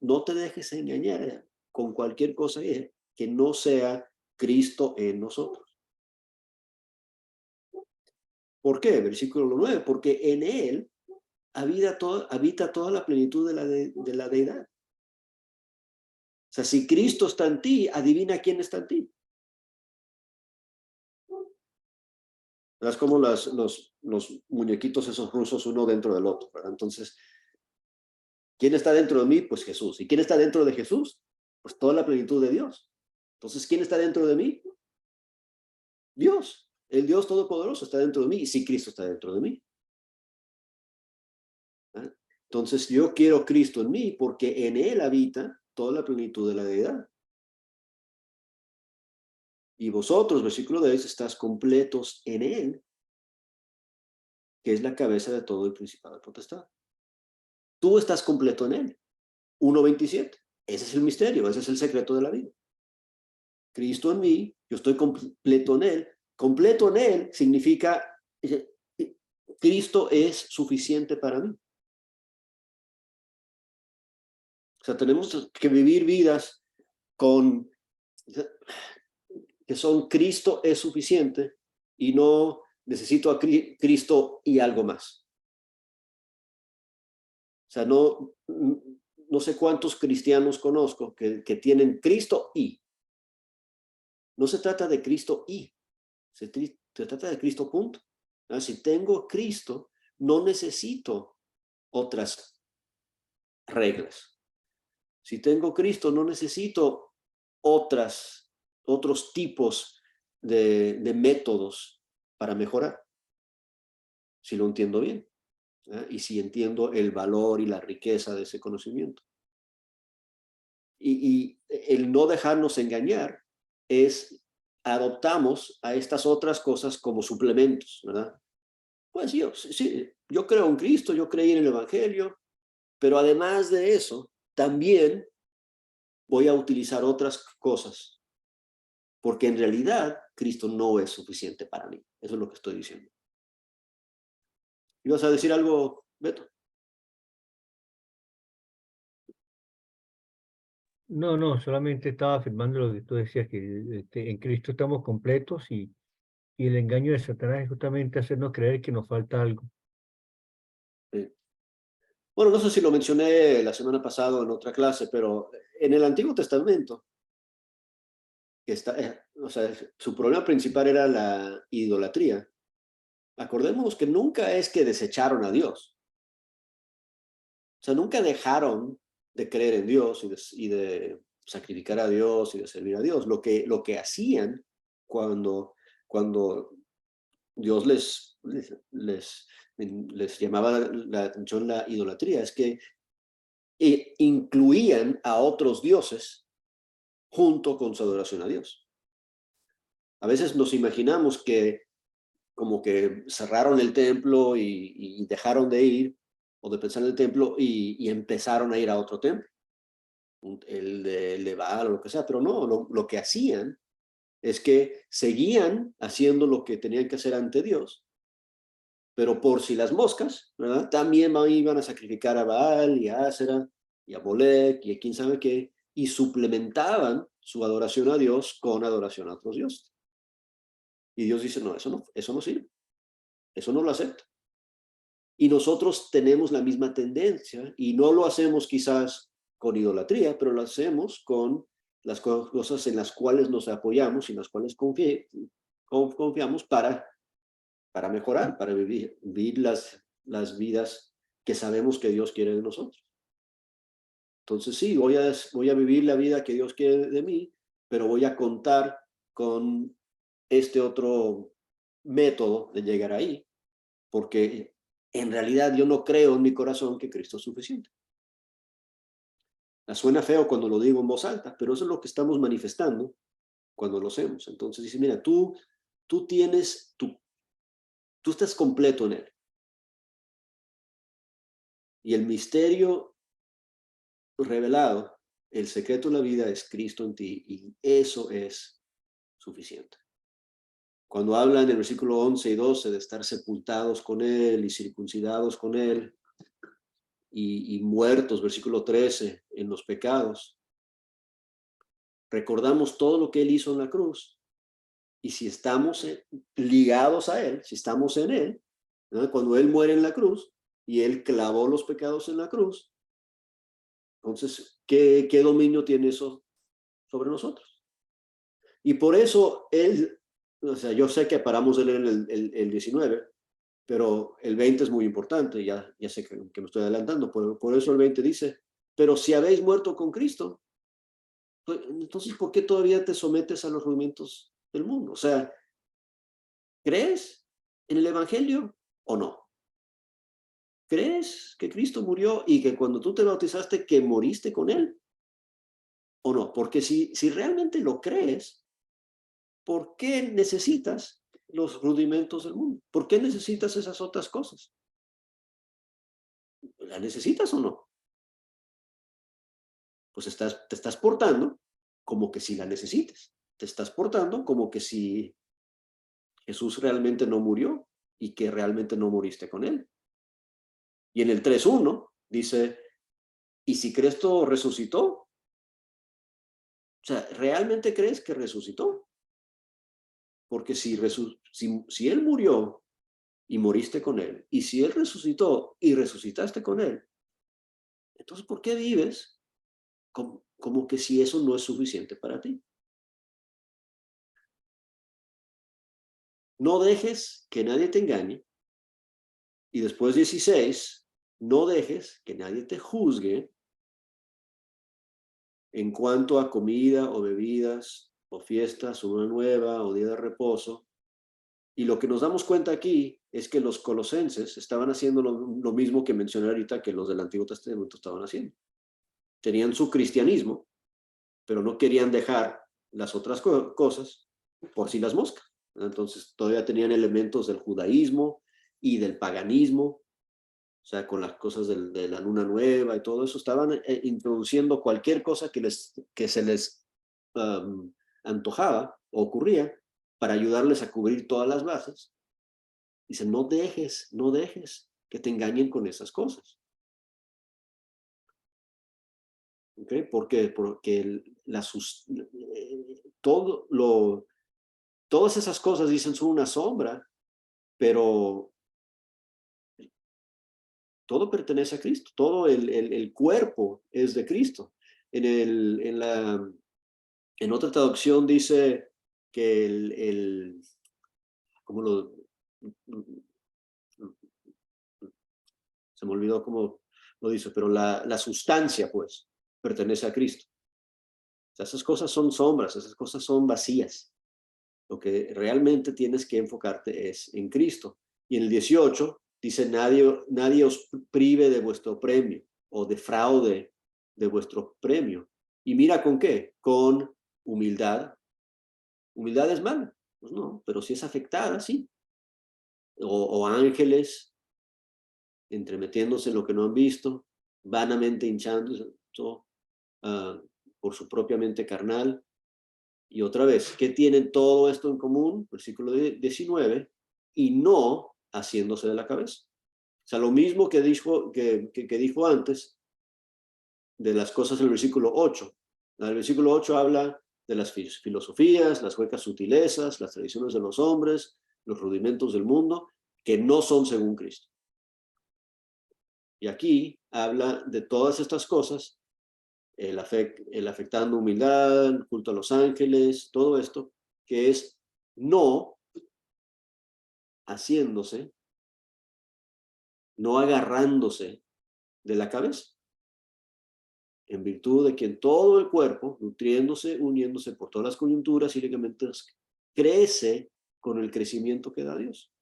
No te dejes engañar con cualquier cosa que no sea Cristo en nosotros. ¿Por qué? Versículo 9, porque en Él habita toda la plenitud de la deidad. O sea, si Cristo está en ti, adivina quién está en ti. Es como los muñequitos esos rusos, uno dentro del otro, ¿verdad? Entonces, ¿quién está dentro de mí? Pues Jesús. ¿Y quién está dentro de Jesús? Pues toda la plenitud de Dios. Entonces, ¿quién está dentro de mí? Dios. El Dios Todopoderoso está dentro de mí y sí, Cristo está dentro de mí. ¿Ah? Entonces yo quiero Cristo en mí porque en Él habita toda la plenitud de la deidad. Y vosotros, versículo 10, estás completos en Él, que es la cabeza de todo el principado de potestad. Tú estás completo en Él. 1:27. Ese es el misterio, ese es el secreto de la vida. Cristo en mí, yo estoy completo en Él. Completo en Él significa Cristo es suficiente para mí. O sea, tenemos que vivir vidas con que son Cristo es suficiente y no necesito a Cristo y algo más. O sea, no sé cuántos cristianos conozco que tienen Cristo y. No se trata de Cristo y. Se trata de Cristo punto. Si tengo Cristo, no necesito otras reglas. Si tengo Cristo, no necesito otros tipos de métodos para mejorar. Si lo entiendo bien. Y si entiendo el valor y la riqueza de ese conocimiento. Y el no dejarnos engañar es adoptamos a estas otras cosas como suplementos, ¿verdad? Pues sí, yo creo en Cristo, yo creí en el Evangelio, pero además de eso, también voy a utilizar otras cosas, porque en realidad Cristo no es suficiente para mí. Eso es lo que estoy diciendo. ¿Ibas a decir algo, Beto? No, solamente estaba afirmando lo que tú decías, que en Cristo estamos completos y el engaño de Satanás es justamente hacernos creer que nos falta algo. Sí. Bueno, no sé si lo mencioné la semana pasada en otra clase, pero en el Antiguo Testamento, o sea, su problema principal era la idolatría. Acordémonos que nunca es que desecharon a Dios. O sea, nunca dejaron de creer en Dios y de sacrificar a Dios y de servir a Dios. Lo que hacían cuando Dios les llamaba la atención la idolatría es que incluían a otros dioses junto con su adoración a Dios. A veces nos imaginamos que como que cerraron el templo y dejaron de ir o de pensar en el templo y empezaron a ir a otro templo, el de Baal o lo que sea, pero no, lo que hacían es que seguían haciendo lo que tenían que hacer ante Dios, pero por si las moscas, ¿verdad? También iban a sacrificar a Baal y a Asera y a Molec y a quién sabe qué, y suplementaban su adoración a Dios con adoración a otros dioses. Y Dios dice, no sirve, eso no lo acepto. Y nosotros tenemos la misma tendencia y no lo hacemos quizás con idolatría, pero lo hacemos con las cosas en las cuales nos apoyamos y en las cuales confiamos para mejorar, para vivir las vidas que sabemos que Dios quiere de nosotros. Entonces sí, voy a vivir la vida que Dios quiere de mí, pero voy a contar con este otro método de llegar ahí, porque en realidad yo no creo en mi corazón que Cristo es suficiente. Suena feo cuando lo digo en voz alta, pero eso es lo que estamos manifestando cuando lo hacemos. Entonces dice, mira, tú estás completo en Él. Y el misterio revelado, el secreto de la vida es Cristo en ti, y eso es suficiente. Cuando habla en el versículo 11 y 12 de estar sepultados con Él y circuncidados con Él, y muertos, versículo 13, en los pecados, recordamos todo lo que Él hizo en la cruz, y si estamos ligados a Él, si estamos en Él, ¿no? Cuando Él muere en la cruz, y Él clavó los pecados en la cruz, entonces, ¿qué dominio tiene eso sobre nosotros? Y por eso Él, o sea, yo sé que paramos de leer el 19, pero el 20 es muy importante, ya sé que me estoy adelantando, por eso el 20 dice, pero si habéis muerto con Cristo, pues, entonces, ¿por qué todavía te sometes a los movimientos del mundo? O sea, ¿Crees en el Evangelio o no? ¿Crees que Cristo murió y que cuando tú te bautizaste que moriste con Él o no? Porque si realmente lo crees, ¿por qué necesitas los rudimentos del mundo? ¿Por qué necesitas esas otras cosas? ¿Las necesitas o no? Pues te estás portando como que si la necesites. Te estás portando como que si Jesús realmente no murió y que realmente no moriste con Él. Y en el 3:1 dice, ¿y si Cristo resucitó? O sea, ¿realmente crees que resucitó? Porque si Él murió y moriste con Él, y si Él resucitó y resucitaste con Él, entonces ¿por qué vives como que si eso no es suficiente para ti? No dejes que nadie te engañe. Y después 16, no dejes que nadie te juzgue en cuanto a comida o bebidas o fiestas o una nueva o día de reposo. Y lo que nos damos cuenta aquí es que los colosenses estaban haciendo lo mismo que mencioné ahorita que los del Antiguo Testamento estaban haciendo. Tenían su cristianismo, pero no querían dejar las otras cosas por si las moscas. Entonces todavía tenían elementos del judaísmo y del paganismo, o sea, con las cosas de la luna nueva y todo eso, estaban introduciendo cualquier cosa que se les antojaba o ocurría para ayudarles a cubrir todas las bases. Dice, no dejes que te engañen con esas cosas. ¿Okay? ¿Por qué? Porque todas esas cosas, dicen, son una sombra, pero todo pertenece a Cristo, todo el cuerpo es de Cristo. En otra traducción dice que ¿cómo se me olvidó cómo lo dice, pero la sustancia, pues, pertenece a Cristo. O sea, esas cosas son sombras, esas cosas son vacías. Lo que realmente tienes que enfocarte es en Cristo. Y en el 18 dice, nadie os prive de vuestro premio o defraude de vuestro premio. ¿Y mira con qué? Con humildad. ¿Humildad es mala? Pues no, pero si es afectada, sí. O ángeles entremetiéndose en lo que no han visto, vanamente hinchándose por su propia mente carnal. Y otra vez, ¿qué tienen todo esto en común? Versículo 19, y no haciéndose de la cabeza. O sea, lo mismo que dijo antes de las cosas del versículo 8. El versículo 8 habla de las filosofías, las huecas sutilezas, las tradiciones de los hombres, los rudimentos del mundo, que no son según Cristo. Y aquí habla de todas estas cosas, el afectando humildad, el culto a los ángeles, todo esto, que es no haciéndose, no agarrándose de la cabeza, en virtud de que en todo el cuerpo, nutriéndose, uniéndose por todas las coyunturas y ligamentos, crece con el crecimiento que da Dios.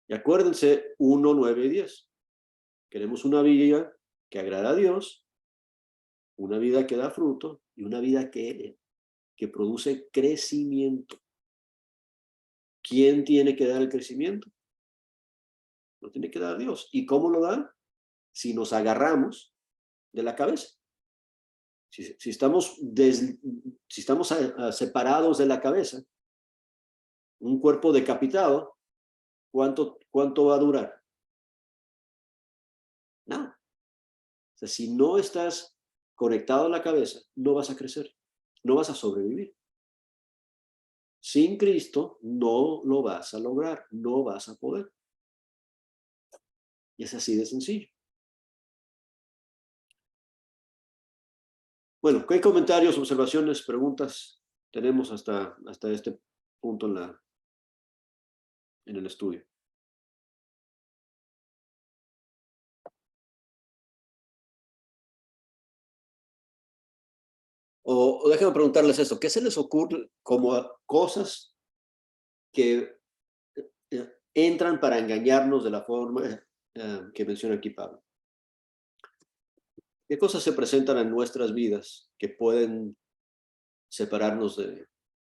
Y acuérdense 1, 9 y 10. Queremos una vida que agrada a Dios, una vida que da fruto y una vida que produce crecimiento. ¿Quién tiene que dar el crecimiento? Lo tiene que dar Dios. ¿Y cómo lo da? Si nos agarramos de la cabeza. Si estamos separados de la cabeza, un cuerpo decapitado, ¿cuánto va a durar? Nada. O sea, si no estás conectado a la cabeza, no vas a crecer, no vas a sobrevivir. Sin Cristo no lo vas a lograr, no vas a poder. Y es así de sencillo. Bueno, ¿qué comentarios, observaciones, preguntas tenemos hasta este punto en el estudio? O déjenme preguntarles esto, ¿qué se les ocurre como cosas que entran para engañarnos de la forma que menciona aquí Pablo. ¿Qué cosas se presentan en nuestras vidas que pueden separarnos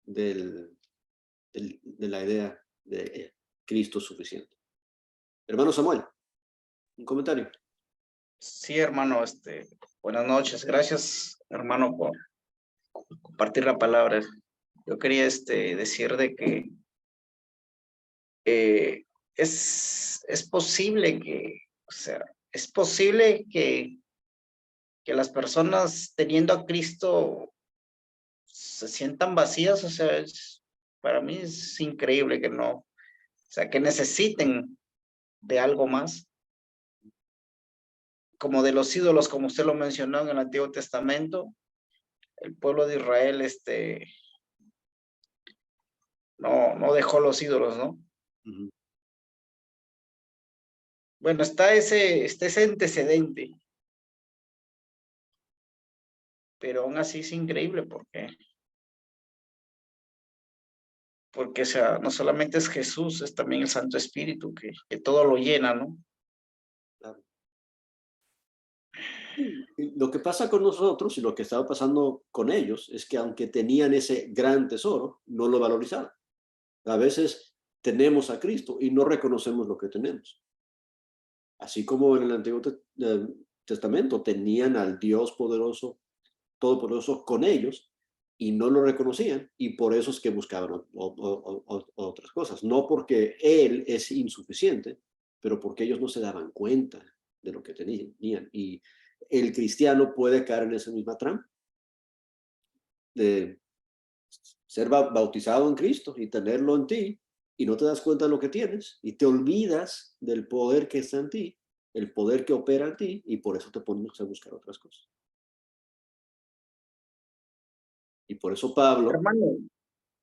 de la idea de Cristo suficiente? Hermano Samuel, un comentario. Sí, hermano, buenas noches. Gracias, hermano, por compartir la palabra. Yo quería decir de que es posible que, o sea, es posible que las personas teniendo a Cristo se sientan vacías, o sea, para mí es increíble que no, o sea, que necesiten de algo más, como de los ídolos, como usted lo mencionó en el Antiguo Testamento. El pueblo de Israel, no dejó los ídolos, ¿no? Uh-huh. Bueno, está ese antecedente, pero aún así es increíble porque, o sea, no solamente es Jesús, es también el Santo Espíritu que todo lo llena, ¿no? Claro. Lo que pasa con nosotros y lo que estaba pasando con ellos es que aunque tenían ese gran tesoro, no lo valorizaban. A veces tenemos a Cristo y no reconocemos lo que tenemos. Así como en el Antiguo Testamento tenían al Dios poderoso, todopoderoso con ellos y no lo reconocían, y por eso es que buscaban otras cosas. No porque Él es insuficiente, pero porque ellos no se daban cuenta de lo que tenían. Y el cristiano puede caer en esa misma trampa de ser bautizado en Cristo y tenerlo en ti, y no te das cuenta de lo que tienes, y te olvidas del poder que está en ti, el poder que opera en ti, y por eso te pones a buscar otras cosas. Y por eso Pablo...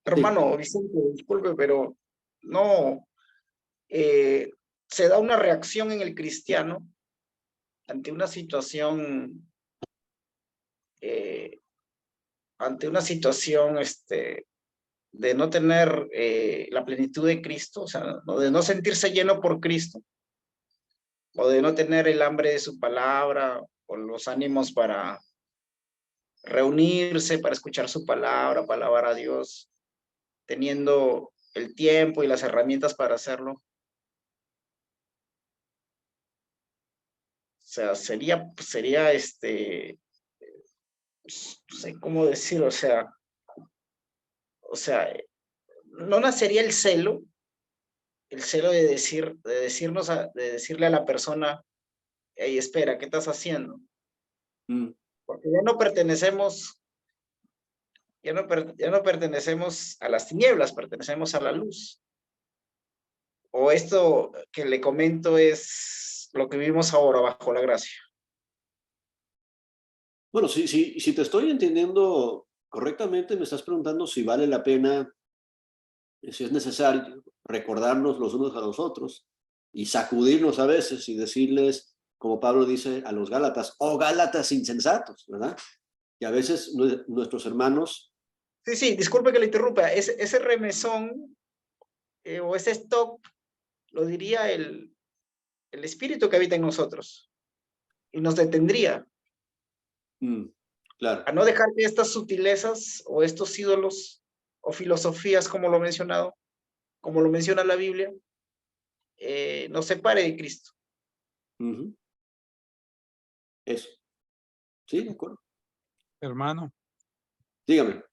Hermano sí. Vicente, disculpe, pero no, se da una reacción en el cristiano ante una situación, de no tener la plenitud de Cristo, o sea, de no sentirse lleno por Cristo, o de no tener el hambre de su palabra, o los ánimos para reunirse, para escuchar su palabra, para alabar a Dios, teniendo el tiempo y las herramientas para hacerlo. O sea, sería, no sé cómo decir, o sea, no nacería el celo de decirle a la persona, hey, espera, ¿qué estás haciendo? Porque ya no pertenecemos a las tinieblas, pertenecemos a la luz. O esto que le comento es lo que vivimos ahora bajo la gracia. Bueno, si te estoy entendiendo correctamente, me estás preguntando si vale la pena, si es necesario recordarnos los unos a los otros y sacudirnos a veces y decirles, como Pablo dice a los Gálatas, oh Gálatas insensatos, ¿verdad? Y a veces nuestros hermanos... Sí, disculpe que le interrumpa, ese remesón o ese stop lo diría el espíritu que habita en nosotros y nos detendría. Claro. A no dejar que estas sutilezas o estos ídolos o filosofías, como lo he mencionado, como lo menciona la Biblia, nos separe de Cristo. Eso. Sí, de acuerdo. Hermano. Dígame.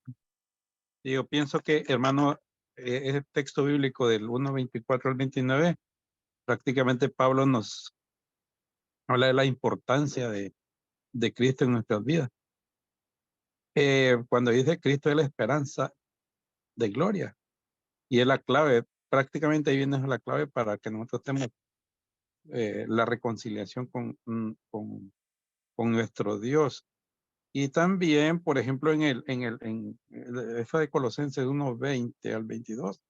Yo pienso que, hermano, ese texto bíblico del 1:24 al 29, prácticamente Pablo nos habla de la importancia de Cristo en nuestras vidas. Cuando dice Cristo es la esperanza de gloria, y es la clave, prácticamente ahí viene la clave para que nosotros tenemos la reconciliación con nuestro Dios. Y también, por ejemplo, en eso de Colosenses 1:20 al 22,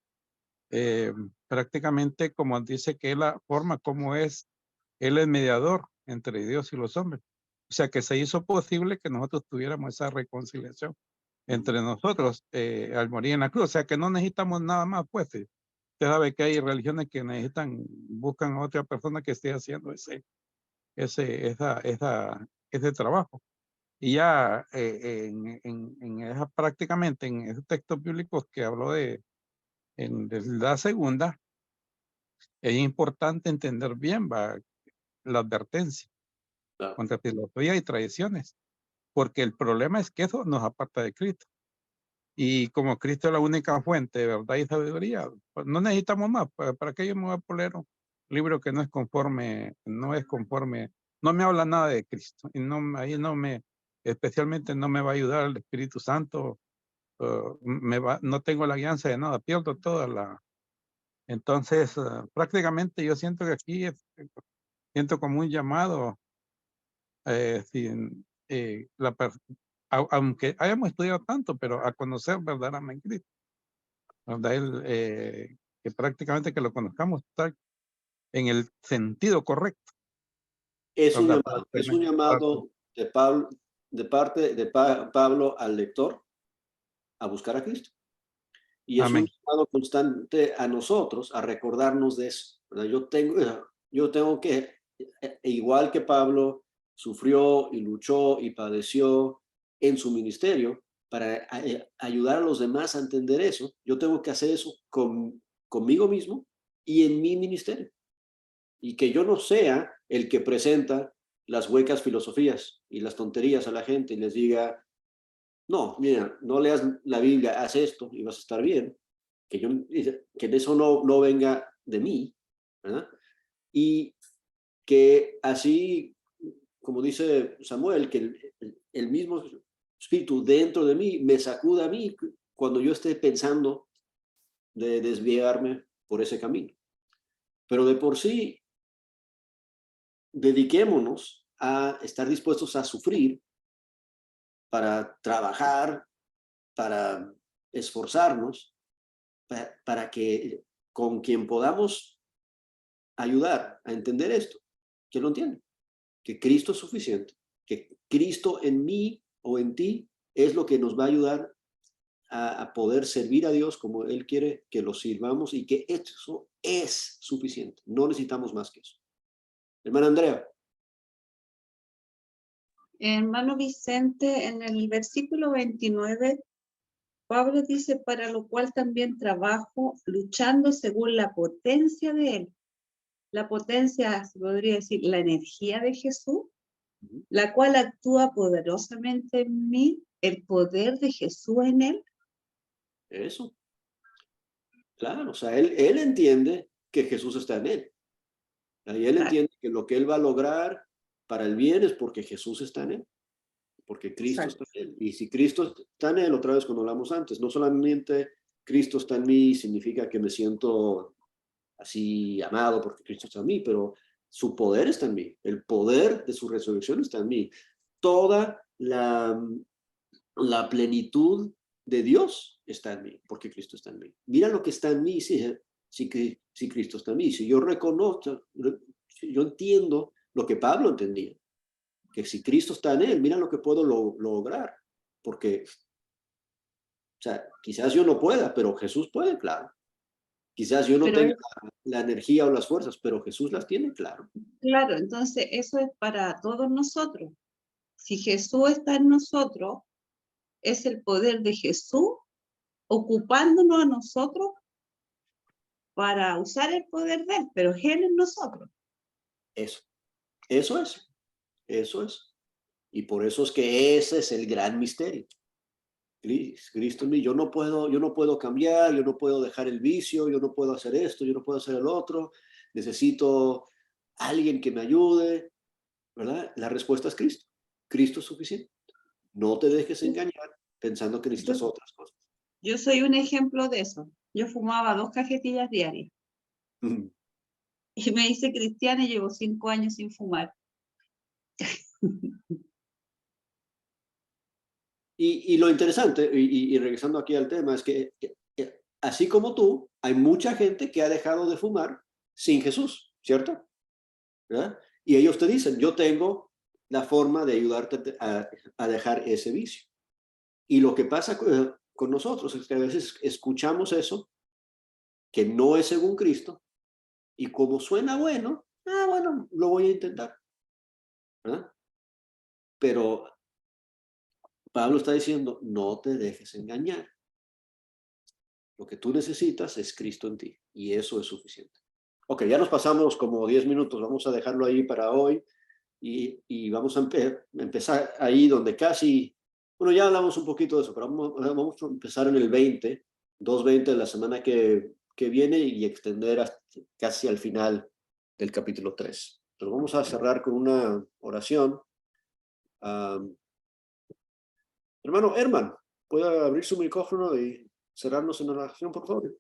prácticamente como dice que es la forma como es, Él es mediador entre Dios y los hombres. O sea, que se hizo posible que nosotros tuviéramos esa reconciliación entre nosotros al morir en la cruz. O sea, que no necesitamos nada más, pues. usted sabe que hay religiones que buscan a otra persona que esté haciendo ese trabajo. Y ya prácticamente en esos textos bíblicos que habló de la segunda, es importante entender bien la advertencia Claro. contra filosofía y tradiciones, porque el problema es que eso nos aparta de Cristo. Y como Cristo es la única fuente de verdad y sabiduría, pues no necesitamos más. ¿Para qué yo me voy a poner un libro que no es conforme, no me habla nada de Cristo? Y ahí especialmente no me va a ayudar el Espíritu Santo. No tengo la guianza de nada, pierdo entonces, prácticamente yo siento que aquí siento como un llamado, aunque hayamos estudiado tanto, pero a conocer verdaderamente Cristo, ¿verdad? Que prácticamente que lo conozcamos tal en el sentido correcto, Es un ¿verdad? llamado, es un llamado de Pablo, de parte de Pablo al lector a buscar a Cristo. Y es Amén. un llamado constante a nosotros a recordarnos de eso, ¿verdad? Yo tengo que, igual que Pablo, sufrió y luchó y padeció en su ministerio para ayudar a los demás a entender eso. Yo tengo que hacer eso conmigo mismo y en mi ministerio. Y que yo no sea el que presenta las huecas filosofías y las tonterías a la gente y les diga, no, mira, no leas la Biblia, haz esto y vas a estar bien. Que eso no venga de mí, ¿verdad? Y que así, como dice Samuel, que el mismo espíritu dentro de mí me sacuda a mí cuando yo esté pensando de desviarme por ese camino. Pero de por sí, dediquémonos a estar dispuestos a sufrir para trabajar, para esforzarnos, para que con quien podamos ayudar a entender esto, que lo entienda, que Cristo es suficiente, que Cristo en mí o en ti es lo que nos va a ayudar a poder servir a Dios como Él quiere que lo sirvamos y que eso es suficiente. No necesitamos más que eso. Hermana Andrea. Hermano Vicente, en el versículo 29, Pablo dice, para lo cual también trabajo, luchando según la potencia de Él. La potencia, se podría decir, la energía de Jesús, la cual actúa poderosamente en mí, el poder de Jesús en Él. Eso. Claro, o sea, él entiende que Jesús está en él. Y él entiende que lo que él va a lograr para el bien es porque Jesús está en él, porque Cristo está en él. Y si Cristo está en él, otra vez como hablamos antes, no solamente Cristo está en mí significa que me siento así amado porque Cristo está en mí, pero su poder está en mí, el poder de su resurrección está en mí. Toda la plenitud de Dios está en mí, porque Cristo está en mí. Mira lo que está en mí si Cristo está en mí. Si yo reconozco, si yo entiendo lo que Pablo entendía, que si Cristo está en él, mira lo que puedo lograr. Porque, o sea, quizás yo no pueda, pero Jesús puede, claro. Quizás yo no tenga la energía o las fuerzas, pero Jesús las tiene, claro. Claro, entonces eso es para todos nosotros. Si Jesús está en nosotros, es el poder de Jesús ocupándonos a nosotros para usar el poder de Él, pero es Él en nosotros. Eso es. Y por eso es que ese es el gran misterio. Cristo en mí, yo no puedo cambiar, yo no puedo dejar el vicio, yo no puedo hacer esto, yo no puedo hacer el otro, necesito alguien que me ayude, ¿verdad? La respuesta es Cristo. Cristo es suficiente. No te dejes engañar pensando que necesitas otras cosas. Yo soy un ejemplo de eso. Yo fumaba 2 cajetillas diarias. Y me hice cristiana y llevo 5 años sin fumar. Y lo interesante, y regresando aquí al tema, es que así como tú, hay mucha gente que ha dejado de fumar sin Jesús, ¿cierto? ¿Verdad? Y ellos te dicen, yo tengo la forma de ayudarte a dejar ese vicio. Y lo que pasa con nosotros es que a veces escuchamos eso que no es según Cristo, y como suena bueno, bueno, lo voy a intentar, ¿verdad? Pero Pablo está diciendo, no te dejes engañar. Lo que tú necesitas es Cristo en ti, y eso es suficiente. Ok, ya nos pasamos como 10 minutos, vamos a dejarlo ahí para hoy, y vamos a empezar ahí donde casi, bueno, ya hablamos un poquito de eso, pero vamos a empezar en el 20, 2:20 de la semana que viene, y extender hasta casi al final del capítulo 3. Pero vamos a cerrar con una oración. Hermano Herman, ¿puede abrir su micrófono y cerrarnos en oración, por favor?